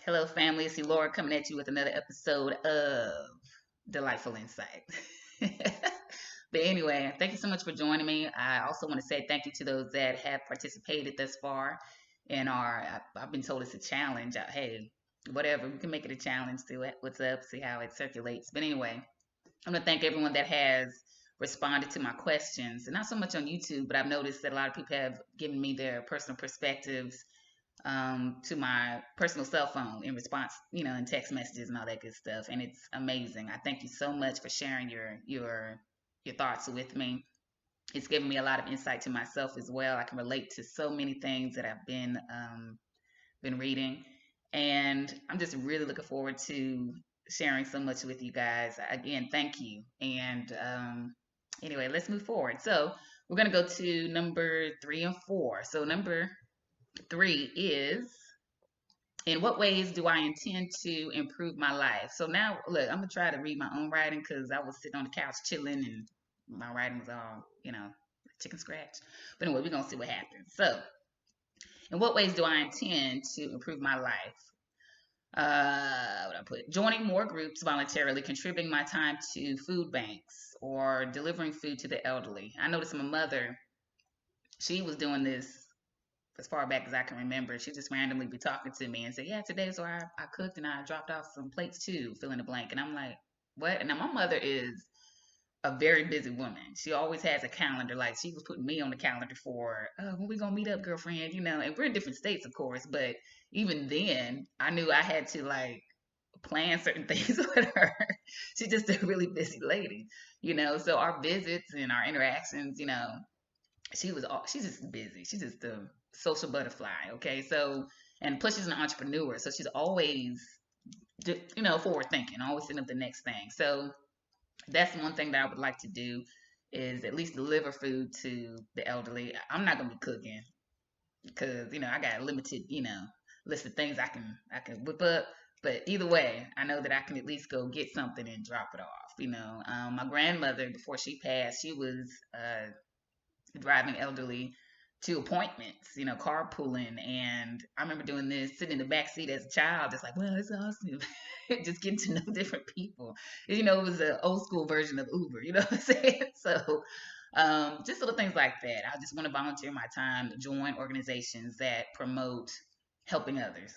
Hello, family. It's Laura coming at you with another episode of Delightful Insight. But anyway, thank you so much for joining me. I also want to say thank you to those that have participated thus far in I've been told it's a challenge. Hey, whatever, we can make it a challenge, see what's up, see how it circulates. But anyway, I want to thank everyone that has responded to my questions, and not so much on YouTube, but I've noticed that a lot of people have given me their personal perspectives to my personal cell phone in response, in text messages and all that good stuff. And it's amazing. I thank you so much for sharing your thoughts with me. It's given me a lot of insight to myself as well. I can relate to so many things that I've been reading, and I'm just really looking forward to sharing so much with you guys. Again, thank you. And anyway, let's move forward. So we're gonna go to number 3 and 4. So number 3 is, in what ways do I intend to improve my life? So now, look, I'm gonna try to read my own writing because I was sitting on the couch chilling and my writing was all, chicken scratch. But anyway, we're gonna see what happens. So, in what ways do I intend to improve my life? What I put: joining more groups voluntarily, contributing my time to food banks, or delivering food to the elderly. I noticed my mother, she was doing this as far back as I can remember. She just randomly be talking to me and say, "Yeah, today so I cooked and I dropped off some plates too, fill in the blank." And I'm like, "What?" And now my mother is a very busy woman. She always has a calendar. Like, she was putting me on the calendar for, "Oh, when we gonna meet up, girlfriend?" And we're in different states, of course, but even then, I knew I had to like plan certain things with her. She's just a really busy lady. So our visits and our interactions, she's just busy. She's just a social butterfly. Okay. So, and plus she's an entrepreneur. So she's always, forward thinking, always thinking of the next thing. So that's one thing that I would like to do, is at least deliver food to the elderly. I'm not going to be cooking because, I got a limited, list of things I can whip up. But either way, I know that I can at least go get something and drop it off. My grandmother, before she passed, she was driving elderly to appointments, carpooling. And I remember doing this, sitting in the back seat as a child, just like, well, it's awesome. Just getting to know different people. It was an old school version of Uber, you know what I'm saying? So just little things like that. I just want to volunteer my time, join organizations that promote helping others.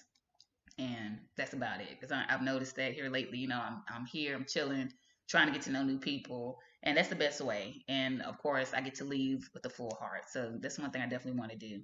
And that's about it. Because I've noticed that here lately, I'm here, I'm chilling, trying to get to know new people, and that's the best way. And of course, I get to leave with a full heart. So that's one thing I definitely want to do.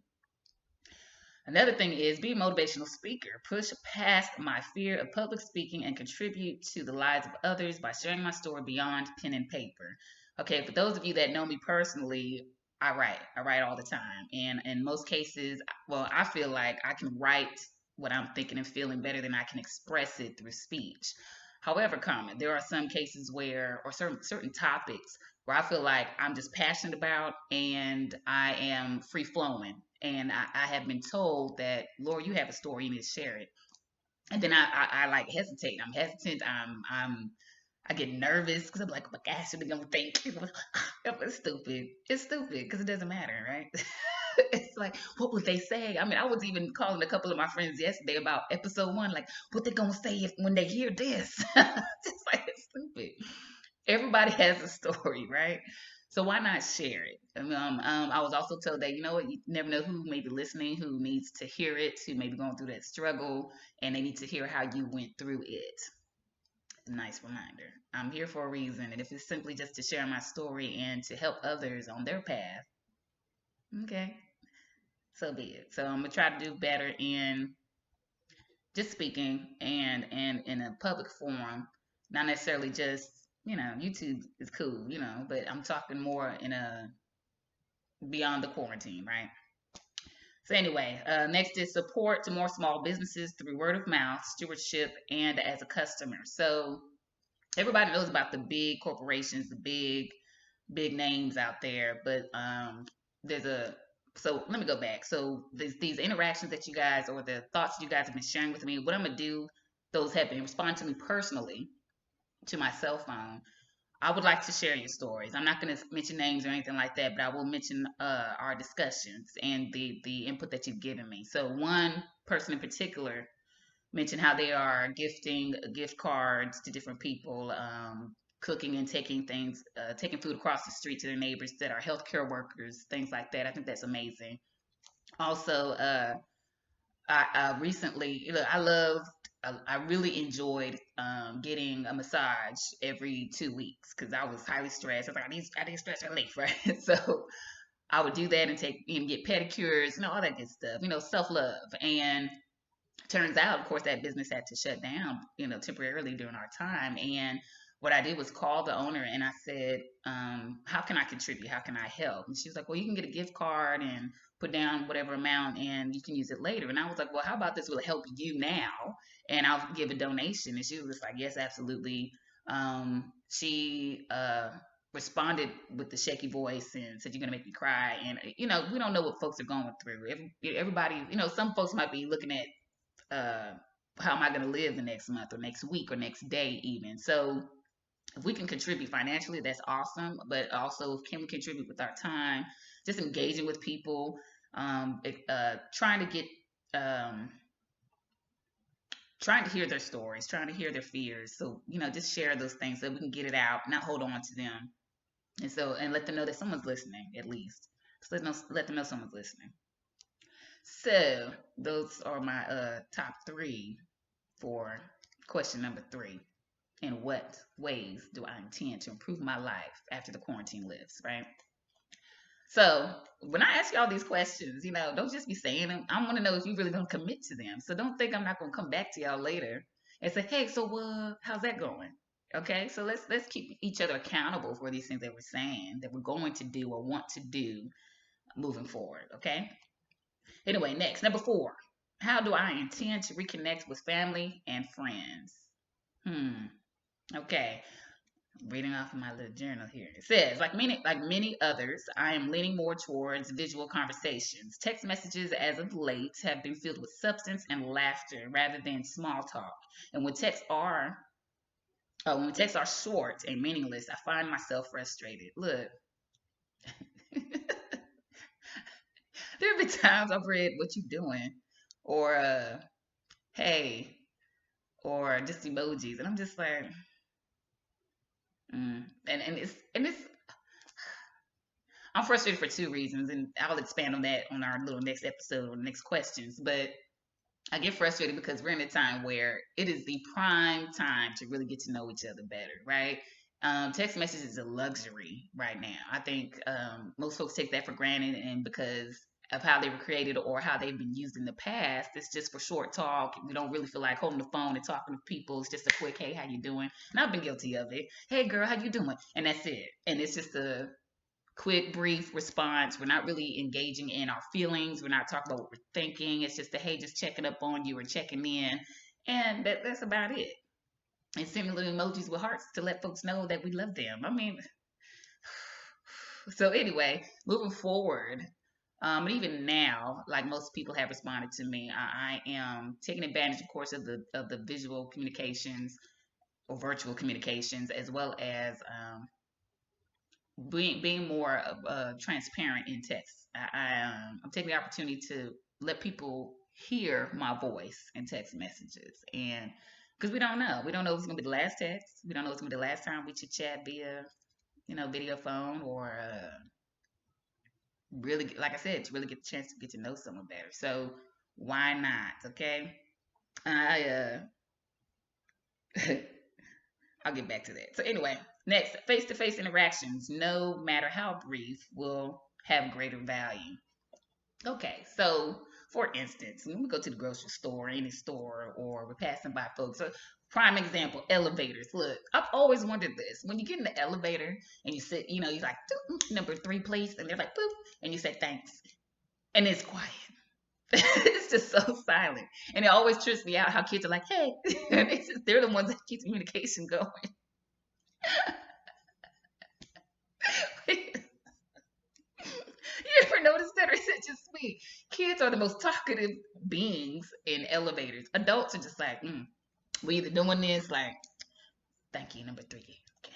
Another thing is be a motivational speaker. Push past my fear of public speaking and contribute to the lives of others by sharing my story beyond pen and paper. Okay, for those of you that know me personally, I write. I write all the time. And in most cases, well, I feel like I can write what I'm thinking and feeling better than I can express it through speech. However, there are some cases where, or certain topics where I feel like I'm just passionate about and I am free flowing. And I have been told that, Laura, you have a story, you need to share it. And then I like hesitate. I'm hesitant. I get nervous because I'm like, oh my gosh, what are they gonna think? It's stupid. It's stupid because it doesn't matter, right? It's like, what would they say? I mean, I was even calling a couple of my friends yesterday about episode 1, like, what they gonna say when they hear this? Just like, it's stupid. Everybody has a story, right? So why not share it? I was also told that, you know what, you never know who may be listening, who needs to hear it, who may be going through that struggle, and they need to hear how you went through it. Nice reminder. I'm here for a reason, and if it's simply just to share my story and to help others on their path, okay, so be it. So I'm gonna try to do better in just speaking and in a public forum, not necessarily just, YouTube is cool, but I'm talking more in a beyond the quarantine, right? So anyway, next is support to more small businesses through word of mouth, stewardship, and as a customer. So everybody knows about the big corporations, the big names out there, but there's a so let me go back. So these interactions that you guys, or the thoughts you guys have been sharing with me, what I'm gonna do, those have been respond to me personally to my cell phone. I would like to share your stories. I'm not going to mention names or anything like that, but I will mention our discussions and the input that you've given me. So one person in particular mention how they are gifting gift cards to different people, cooking and taking food across the street to their neighbors that are healthcare workers, things like that. I think that's amazing. Also, I recently, I loved, I really enjoyed getting a massage every 2 weeks because I was highly stressed. I was like, I need stress relief, right? So I would do that and even get pedicures, all that good stuff, self love. And turns out, of course, that business had to shut down, temporarily during our time. And what I did was call the owner and I said, how can I contribute? How can I help? And she was like, well, you can get a gift card and put down whatever amount and you can use it later. And I was like, well, how about this will help you now? And I'll give a donation. And she was like, yes, absolutely. She responded with the shaky voice and said, you're going to make me cry. And, we don't know what folks are going through. Everybody, some folks might be looking at, uh, how am I going to live the next month or next week or next day even. So if we can contribute financially, that's awesome. But also, can we contribute with our time, just engaging with people, trying to get, trying to hear their stories, trying to hear their fears. So, just share those things so we can get it out, not hold on to them. And let them know that someone's listening, at least. So let them know someone's listening. So those are my top three for question number 3. In what ways do I intend to improve my life after the quarantine lifts, right? So when I ask y'all these questions, don't just be saying them. I want to know if you really going to commit to them. So don't think I'm not going to come back to y'all later and say, hey, so how's that going? Okay, so let's keep each other accountable for these things that we're saying that we're going to do or want to do moving forward. Okay. Anyway, next, number 4. How do I intend to reconnect with family and friends? Okay. Reading off of my little journal here. It says, like many others, I am leaning more towards visual conversations. Text messages as of late have been filled with substance and laughter rather than small talk. And when texts are short and meaningless, I find myself frustrated. Look, there have been times I've read "What you doing?" or "Hey," or just emojis, and I'm just like, and it's. I'm frustrated for 2 reasons, and I'll expand on that on our little next episode or next questions. But I get frustrated because we're in a time where it is the prime time to really get to know each other better, right? Text messages is a luxury right now. I think most folks take that for granted, and because of how they were created or how they've been used in the past, it's just for short talk. We don't really feel like holding the phone and talking to people. It's just a quick, hey, how you doing? And I've been guilty of it. Hey, girl, how you doing? And that's it. And it's just a quick, brief response. We're not really engaging in our feelings. We're not talking about what we're thinking. It's just a hey, just checking up on you or checking in. And that's about it. And sending little emojis with hearts to let folks know that we love them. I mean, so anyway, moving forward, and even now, like most people have responded to me, I am taking advantage, of course, of the visual communications or virtual communications, as well as being more transparent in text. I'm taking the opportunity to let people hear my voice in text messages, and because we don't know if it's gonna be the last text, we don't know if it's gonna be the last time we should chat via video phone, or really, like I said, to really get the chance to get to know someone better. So why not? Okay, I I'll get back to that. So anyway, next, face-to-face interactions, no matter how brief, will have greater value. Okay, so for instance, when we go to the grocery store, any store, or we're passing by folks, so prime example, elevators. Look, I've always wondered this. When you get in the elevator and you sit, you're like, number 3, please, and they're like, boop, and you say thanks, and it's quiet. It's just so silent. And it always trips me out how kids are like, hey, and they're the ones that keep communication going. You ever notice that, or is it just me? Kids are the most talkative beings in elevators. Adults are just like, we either doing this, like, thank you, number 3. Okay.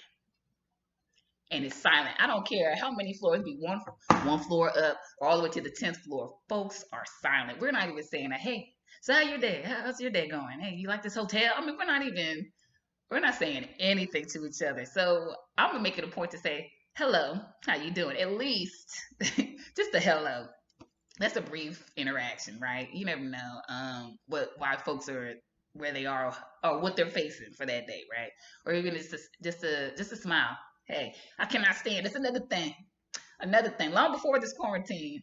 And it's silent. I don't care how many floors, be one floor up, or all the way to the 10th floor. Folks are silent. We're not even saying, hey, So how your day? How's your day going? Hey, you like this hotel? I mean, we're not saying anything to each other. So I'm gonna make it a point to say, hello, how you doing? At least just a hello. That's a brief interaction, right? You never know what why folks are where they are or what they're facing for that day, right? Or even just a smile. Hey, I cannot stand. That's another thing. Another thing. Long before this quarantine,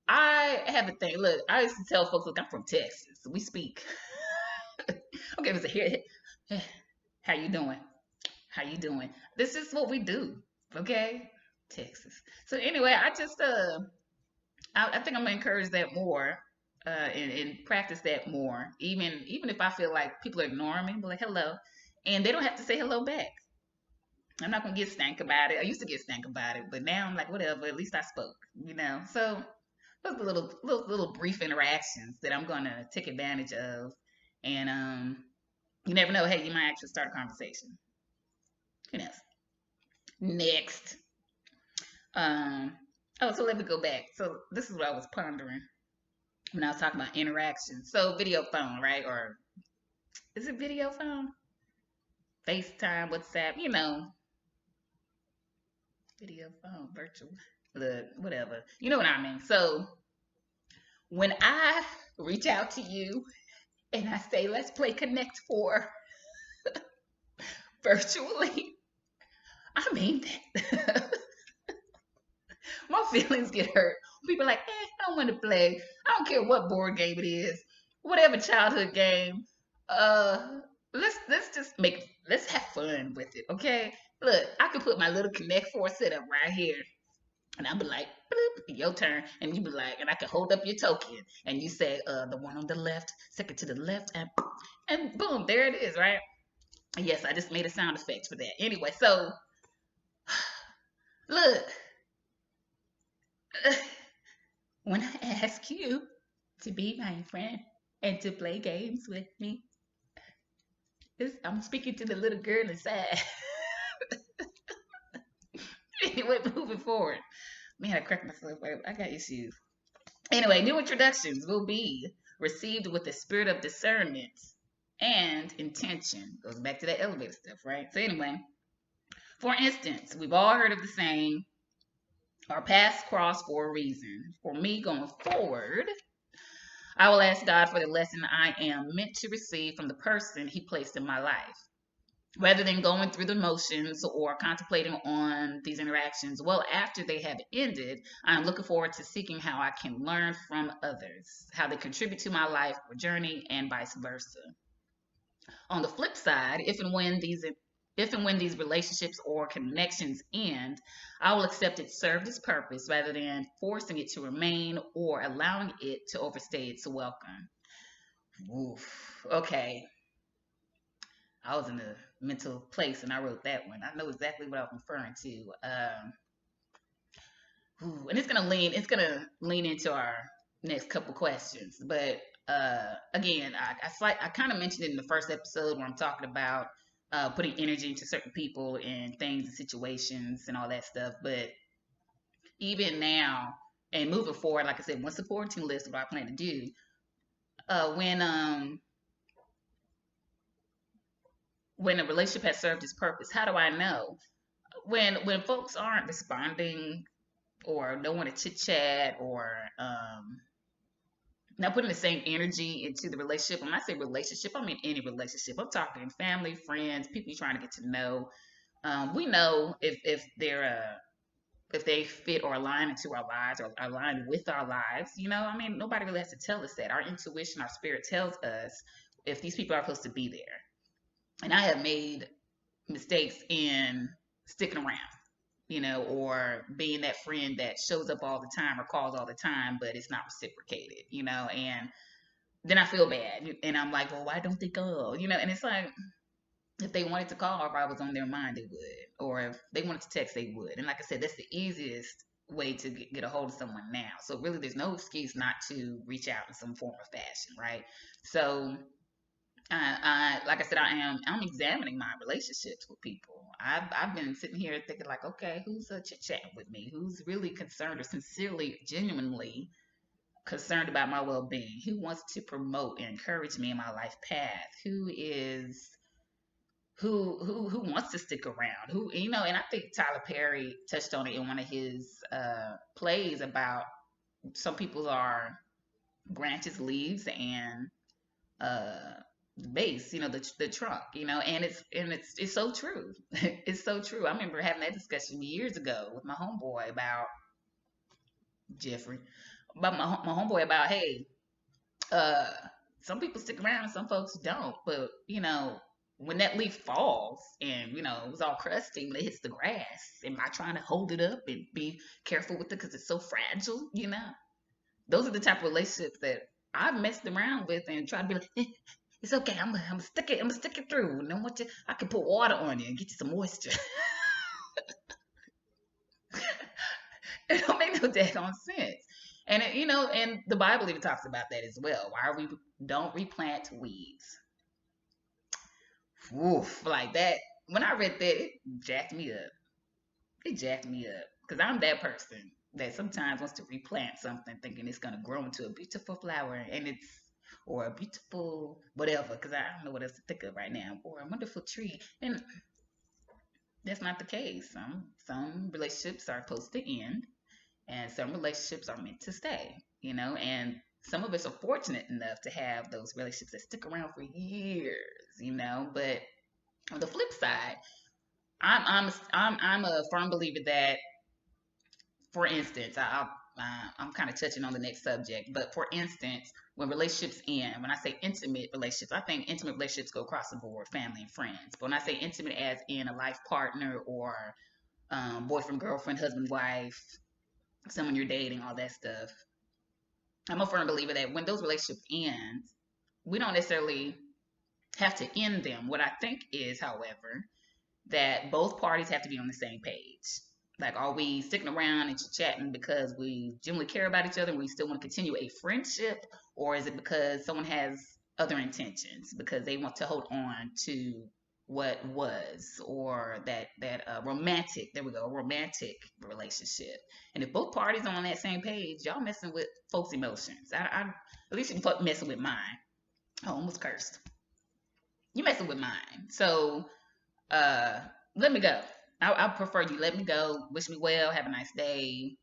I have a thing. Look, I used to tell folks, look, I'm from Texas. We speak. Okay, listen here. How you doing? How you doing? This is what we do. Okay, Texas. So anyway, I think I'm gonna encourage that more, and practice that more. Even if I feel like people are ignoring me, be like hello, and they don't have to say hello back. I'm not gonna get stank about it. I used to get stank about it, but now I'm like whatever. At least I spoke, you know. So those are little brief interactions that I'm gonna take advantage of, and you never know. Hey, you might actually start a conversation. Who knows? Next, um, oh, so let me go back. So this is what I was pondering when I was talking about interaction. So video phone, right? Or is it video phone? FaceTime, WhatsApp, video phone, virtual, the whatever. You know what I mean? So when I reach out to you and I say, let's play Connect Four virtually, I mean that. My feelings get hurt. People are like, I don't want to play. I don't care what board game it is, whatever childhood game. Uh, let's have fun with it, okay? Look, I could put my little Connect Four setup right here, and I'll be like, bloop, your turn, and you be like, and I can hold up your token, and you say, the one on the left, second to the left, and boom, there it is, right? And yes, I just made a sound effect for that. Anyway, so look, when I ask you to be my friend and to play games with me, I'm speaking to the little girl inside. Anyway, moving forward. Man, I cracked myself up. I got issues. Anyway, new introductions will be received with the spirit of discernment and intention. Goes back to that elevator stuff, right? So anyway, for instance, we've all heard of the saying, our paths cross for a reason. For me going forward, I will ask God for the lesson I am meant to receive from the person he placed in my life. Rather than going through the motions or contemplating on these interactions well after they have ended, I'm looking forward to seeking how I can learn from others, how they contribute to my life or journey, and vice versa. On the flip side, if and when these relationships or connections end, I will accept it served its purpose rather than forcing it to remain or allowing it to overstay its welcome. Oof. Okay. I was in a mental place and I wrote that one. I know exactly what I was referring to. And it's gonna lean into our next couple questions. But again, I kind of mentioned it in the first episode when I'm talking about putting energy into certain people and things and situations and all that stuff. But even now and moving forward, like I said, once the quarantine list, what I plan to do, uh, when um when a relationship has served its purpose, how do I know? When folks aren't responding or don't want to chit chat or not putting the same energy into the relationship. When I say relationship, I mean any relationship. I'm talking family, friends, people you're trying to get to know. We know if they fit or align into our lives or align with our lives. I mean, nobody really has to tell us that. Our intuition, our spirit tells us if these people are supposed to be there. And I have made mistakes in sticking around, or being that friend that shows up all the time or calls all the time, but it's not reciprocated, and then I feel bad. And I'm like, well, why don't they call? And it's like, if they wanted to call, if I was on their mind, they would. Or if they wanted to text, they would. And like I said, that's the easiest way to get a hold of someone now. So really, there's no excuse not to reach out in some form or fashion, right? So like I said, I'm examining my relationships with people. I've been sitting here thinking like, okay, who's chit chatting with me? Who's really concerned or sincerely, genuinely concerned about my well-being, who wants to promote and encourage me in my life path, who wants to stick around, who, and I think Tyler Perry touched on it in one of his plays about some people are branches, leaves, and uh the base, the trunk, and it's so true. It's so true. I remember having that discussion years ago with my homeboy about Jeffrey, about my homeboy about, hey, uh some people stick around and some folks don't, but when that leaf falls and it was all crusty when it hits the grass, am I trying to hold it up and be careful with it because it's so fragile? Those are the type of relationships that I've messed around with and tried to be like, it's okay. I'm gonna stick it. I'm gonna stick it through. And then I can put water on you and get you some moisture. It don't make no daggone sense. And and the Bible even talks about that as well. Why we don't replant weeds. Oof, like that. When I read that, it jacked me up. It jacked me up because I'm that person that sometimes wants to replant something thinking it's gonna grow into a beautiful flower, and or a beautiful whatever, because I don't know what else to think of right now, or a wonderful tree, and that's not the case. Some relationships are supposed to end, and some relationships are meant to stay. And some of us are fortunate enough to have those relationships that stick around for years. But on the flip side, I'm a firm believer that, for instance, I'm kind of touching on the next subject, but for instance, when relationships end, when I say intimate relationships, I think intimate relationships go across the board, family and friends. But when I say intimate, as in a life partner or boyfriend, girlfriend, husband, wife, someone you're dating, all that stuff, I'm a firm believer that when those relationships end, we don't necessarily have to end them. What I think is, however, that both parties have to be on the same page. Like, are we sticking around and chatting because we genuinely care about each other and we still want to continue a friendship? Or is it because someone has other intentions, because they want to hold on to what was, or that romantic, there we go, romantic relationship? And if both parties are on that same page, y'all messing with folks' emotions. At least you're messing with mine. I almost cursed. You messing with mine. So uh let me go. I prefer you let me go, wish me well, have a nice day,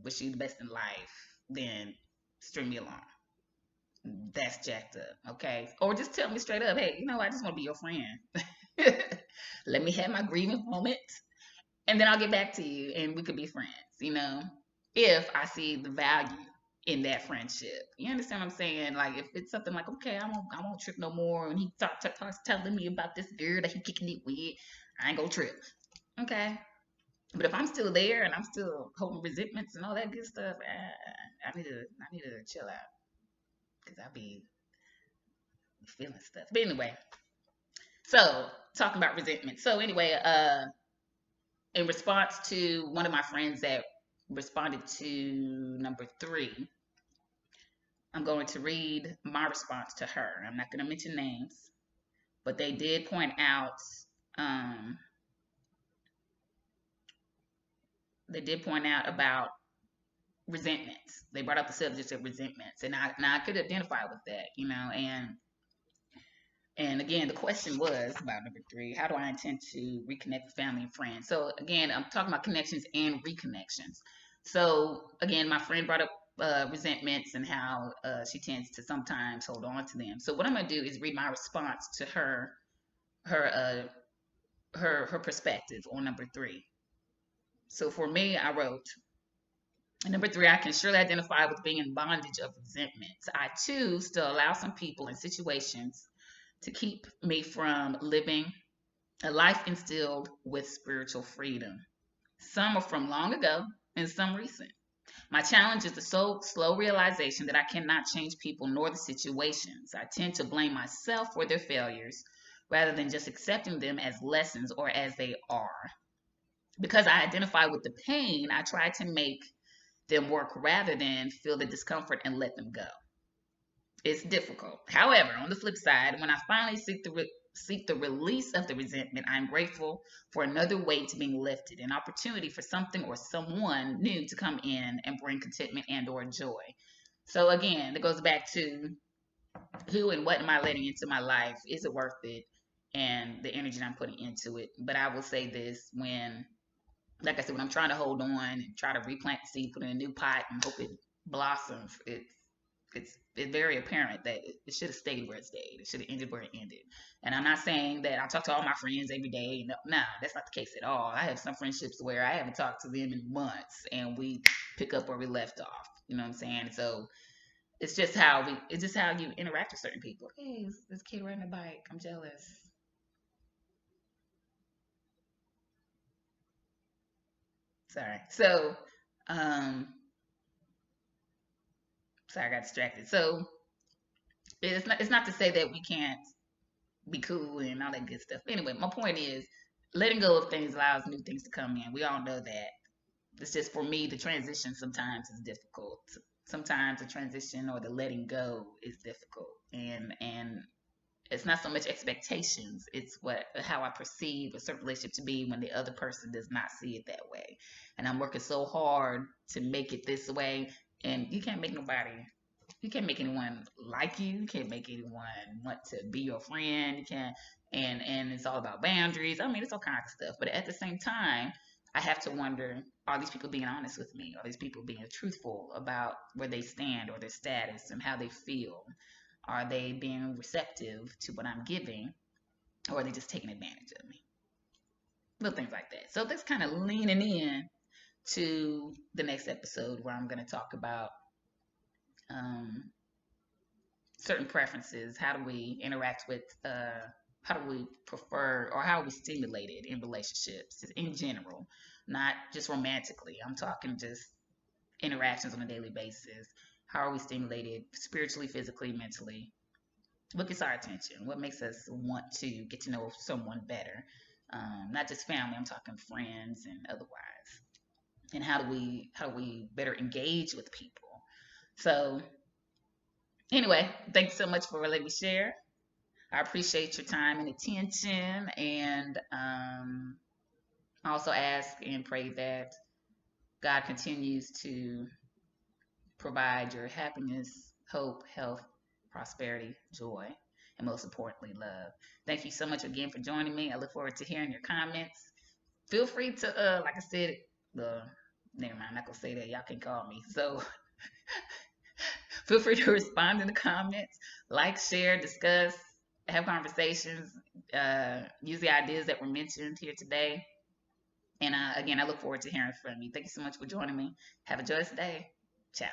wish you the best in life, then string me along. That's jacked up, okay? Or just tell me straight up, hey, I just want to be your friend. Let me have my grieving moment, and then I'll get back to you and we could be friends, if I see the value in that friendship. You understand what I'm saying? Like, if it's something like, okay, I won't trip no more, and he starts telling me about this girl that he kicking it with, I ain't gonna trip. Okay. But if I'm still there and I'm still holding resentments and all that good stuff, I need to chill out, because I be feeling stuff. But anyway, so talking about resentment. So anyway, in response to one of my friends that responded to number 3, I'm going to read my response to her. I'm not going to mention names, but they did point out, um, about resentments. They brought up the subject of resentments, and I could identify with that, and again, the question was about number 3: how do I intend to reconnect with family and friends? So again, I'm talking about connections and reconnections. So again, my friend brought up resentments and how she tends to sometimes hold on to them. So what I'm gonna do is read my response to her perspective on number 3. So for me, I wrote, number 3, I can surely identify with being in bondage of resentment. I too still allow some people and situations to keep me from living a life instilled with spiritual freedom. Some are from long ago and some recent. My challenge is the slow realization that I cannot change people nor the situations. I tend to blame myself for their failures rather than just accepting them as lessons or as they are. Because I identify with the pain, I try to make them work rather than feel the discomfort and let them go. It's difficult. However, on the flip side, when I finally seek seek the release of the resentment. I'm grateful for another weight being lifted, an opportunity for something or someone new to come in and bring contentment and or joy. So again, it goes back to who and what am I letting into my life? Is it worth it? And the energy I'm putting into it. But I will say this, when, like I said, when I'm trying to hold on and try to replant the seed, put in a new pot and hope it blossoms, it's very apparent that it should have stayed where it stayed. It should have ended where it ended. And I'm not saying that I talk to all my friends every day. No, that's not the case at all. I have some friendships where I haven't talked to them in months and we pick up where we left off. You know what I'm saying? So it's just how you interact with certain people. Hey, this kid riding a bike. I'm jealous. Sorry. So, um, sorry, I got distracted. So it's not to say that we can't be cool and all that good stuff. Anyway, my point is letting go of things allows new things to come in. We all know that. It's just for me, the transition sometimes is difficult. Sometimes the transition or the letting go is difficult, and it's not so much expectations. It's what how I perceive a certain relationship to be when the other person does not see it that way, and I'm working so hard to make it this way. And you can't make anyone like you. You can't make anyone want to be your friend. You can't, and it's all about boundaries. I mean, it's all kinds of stuff. But at the same time, I have to wonder: are these people being honest with me? Are these people being truthful about where they stand or their status and how they feel? Are they being receptive to what I'm giving, or are they just taking advantage of me? Little things like that. So that's kind of leaning in to the next episode where I'm going to talk about um, certain preferences. How do we interact with, how do we prefer, or how are we stimulated in relationships in general, not just romantically. I'm talking just interactions on a daily basis. How are we stimulated spiritually, physically, mentally? What gets our attention? What makes us want to get to know someone better? Not just family. I'm talking friends and otherwise. And how do we better engage with people? So anyway, thanks so much for letting me share. I appreciate your time and attention, and I also ask and pray that God continues to provide your happiness, hope, health, prosperity, joy, and most importantly, love. Thank you so much again for joining me. I look forward to hearing your comments. Feel free to, like I said, never mind, I'm not gonna say that. Y'all can call me. So feel free to respond in the comments, like, share, discuss, have conversations, use the ideas that were mentioned here today. And again, I look forward to hearing from you. Thank you so much for joining me. Have a joyous day. Ciao.